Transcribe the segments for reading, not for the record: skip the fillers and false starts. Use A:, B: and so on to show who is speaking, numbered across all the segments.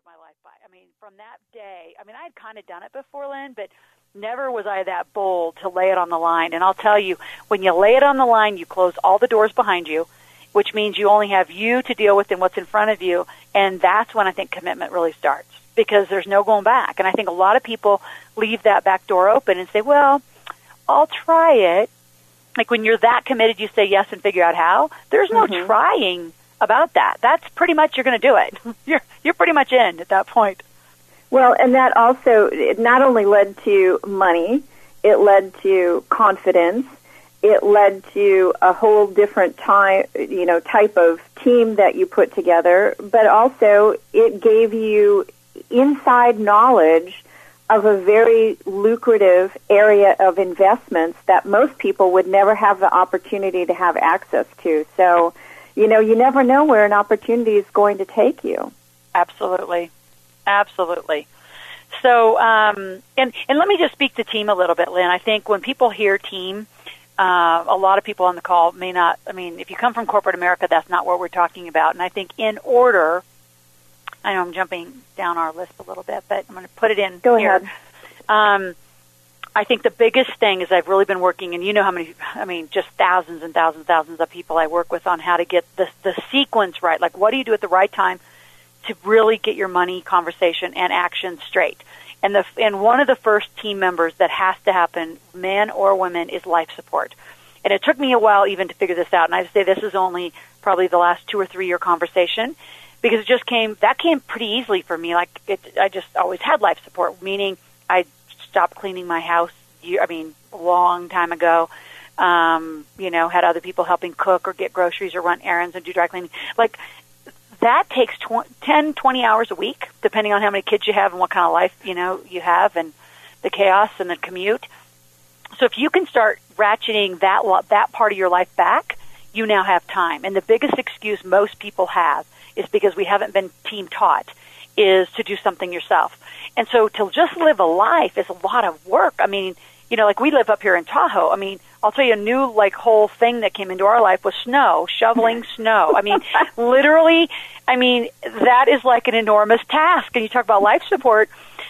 A: live my life by. I mean, from that day, I mean, I had kind of done it before, Lynn, but never was I that bold to lay it on the line. And I'll tell you, when you lay it on the line, you close all the doors behind you, which means you only have you to deal with and what's in front of you. And that's when I think commitment really starts, because there's no going back. And I think a lot of people leave that back door open and say, well, I'll try it. Like when you're that committed, you say yes and figure out how. There's no trying about that. That's pretty much you're going to do it. You're pretty much in at that point.
B: Well, and that also, it not only led to money, it led to confidence, it led to a whole different type of team that you put together, but also it gave you inside knowledge of a very lucrative area of investments that most people would never have the opportunity to have access to. So, you never know where an opportunity is going to take you.
A: Absolutely. Absolutely. So, and let me just speak to team a little bit, Lynn. I think when people hear team, a lot of people on the call may not, I mean, if you come from corporate America, that's not what we're talking about. And I think in order, I know I'm jumping down our list a little bit, but I'm going to put it in
B: Go
A: here.
B: Ahead.
A: I think the biggest thing is I've really been working, and you know how many, I mean, just thousands and thousands of people I work with on how to get the sequence right. Like, what do you do at the right time to really get your money conversation and action straight? And one of the first team members that has to happen, men or women, is life support. And it took me a while even to figure this out. And I say this is only probably the last 2 or 3 year conversation, because it just came pretty easily for me. Like I just always had life support, meaning I stopped cleaning my house. A long time ago. Had other people helping cook or get groceries or run errands and do dry cleaning. Like, that takes 10, 20 hours a week, depending on how many kids you have and what kind of life, you have, and the chaos and the commute. So if you can start ratcheting that part of your life back, you now have time. And the biggest excuse most people have is because we haven't been team taught, is to do something yourself. And so to just live a life is a lot of work. I mean, like we live up here in Tahoe. I mean, I'll tell you a new whole thing that came into our life was snow, shoveling snow. I mean, literally, that is like an enormous task. And you talk about life support.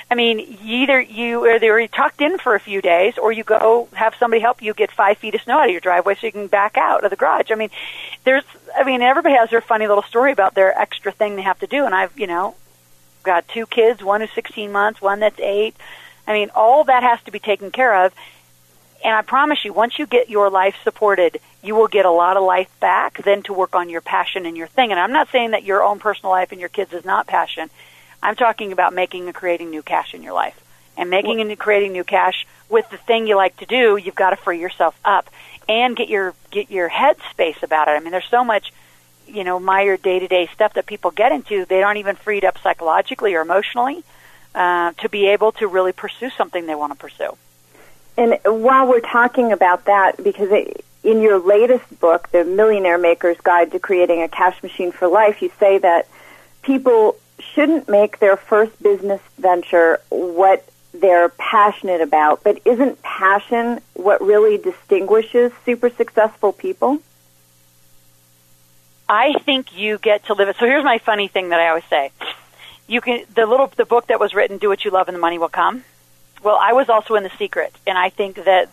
A: I mean, either you're tucked in for a few days, or you go have somebody help you get 5 feet of snow out of your driveway so you can back out of the garage. I mean, everybody has their funny little story about their extra thing they have to do. And I've, got 2 kids, one who's 16 months, one that's 8. I mean, all that has to be taken care of. And I promise you, once you get your life supported, you will get a lot of life back then to work on your passion and your thing. And I'm not saying that your own personal life and your kids is not passion. I'm talking about making and creating new cash in your life. And making and creating new cash with the thing you like to do, you've got to free yourself up and get your head space about it. I mean, there's so much, Meyer day-to-day stuff that people get into. They aren't even freed up psychologically or emotionally to be able to really pursue something they want to pursue.
B: And while we're talking about that, because in your latest book, The Millionaire Maker's Guide to Creating a Cash Machine for Life, you say that people shouldn't make their first business venture what they're passionate about, but isn't passion what really distinguishes super successful people?
A: I think you get to live it. So here's my funny thing that I always say. The book that was written, Do What You Love and the Money Will Come. Well, I was also in The Secret, and I think that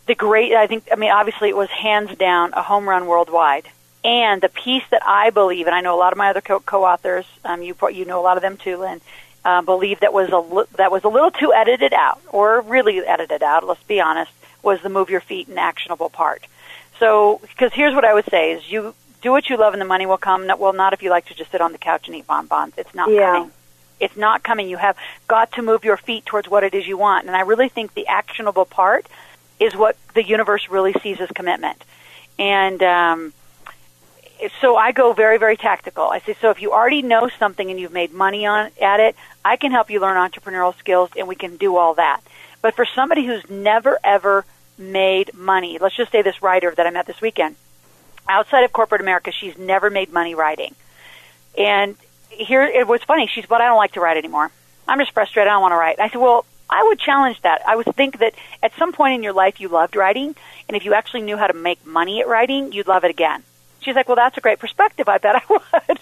A: obviously it was hands down a home run worldwide. And the piece that I believe, and I know a lot of my other co-authors, you know a lot of them too, Lynn, believe that was a little too edited out, or really edited out, let's be honest, was the move your feet and actionable part. So, because here's what I would say is you do what you love and the money will come. Well, not if you like to just sit on the couch and eat bonbons. It's not coming. It's not coming. You have got to move your feet towards what it is you want. And I really think the actionable part is what the universe really sees as commitment. And so I go very, very tactical. I say, so if you already know something and you've made money at it, I can help you learn entrepreneurial skills, and we can do all that. But for somebody who's never, ever made money, let's just say this writer that I met this weekend, outside of corporate America, she's never made money writing. And here, it was funny. She said, but I don't like to write anymore. I'm just frustrated. I don't want to write. I said, well, I would challenge that. I would think that at some point in your life you loved writing, and if you actually knew how to make money at writing, you'd love it again. She's like, well, that's a great perspective. I bet I would.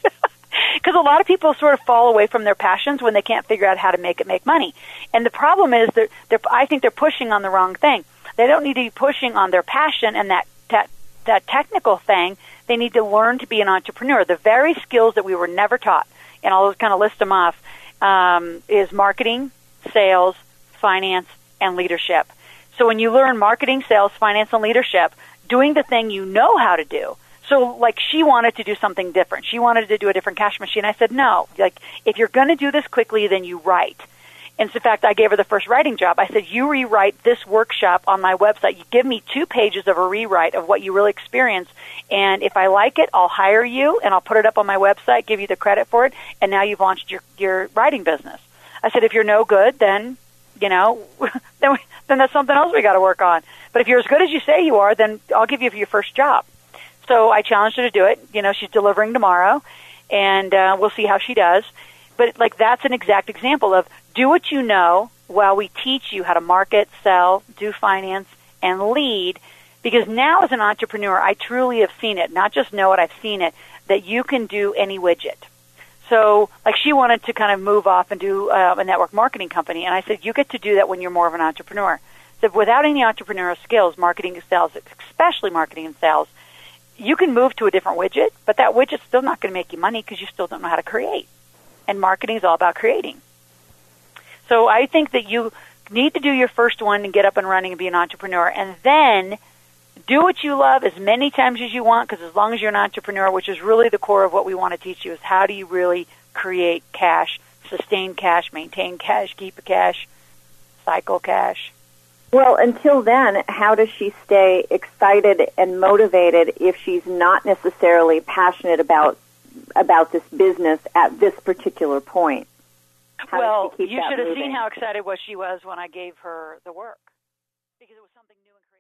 A: Because a lot of people sort of fall away from their passions when they can't figure out how to make money. And the problem is that I think they're pushing on the wrong thing. They don't need to be pushing on their passion and that technical thing. They need to learn to be an entrepreneur. The very skills that we were never taught, and I'll just kind of list them off, is marketing, sales, finance, and leadership. So when you learn marketing, sales, finance, and leadership, doing the thing you know how to do. So, like, she wanted to do something different. She wanted to do a different cash machine. I said, no. Like, if you're going to do this quickly, then you write. And so, in fact, I gave her the first writing job. I said, you rewrite this workshop on my website. You give me 2 pages of a rewrite of what you really experienced. And if I like it, I'll hire you, and I'll put it up on my website, give you the credit for it, and now you've launched your writing business. I said, if you're no good, then, then that's something else we got to work on. But if you're as good as you say you are, then I'll give you your first job. So I challenged her to do it. She's delivering tomorrow, and we'll see how she does. But, like, that's an exact example of do what you know while we teach you how to market, sell, do finance, and lead. Because now as an entrepreneur, I truly have seen it, not just know it, I've seen it, that you can do any widget. So, like, she wanted to kind of move off and do a network marketing company, and I said, you get to do that when you're more of an entrepreneur. So without any entrepreneurial skills, marketing and sales, especially marketing and sales, you can move to a different widget, but that widget's still not going to make you money because you still don't know how to create. And marketing is all about creating. So I think that you need to do your first one and get up and running and be an entrepreneur, and then do what you love as many times as you want, because as long as you're an entrepreneur, which is really the core of what we want to teach you, is how do you really create cash, sustain cash, maintain cash, keep cash, cycle cash.
B: Well, until then, how does she stay excited and motivated if she's not necessarily passionate about this business at this particular point?
A: Well, you should have seen how excited she was when I gave her the work, because it was something new and creative.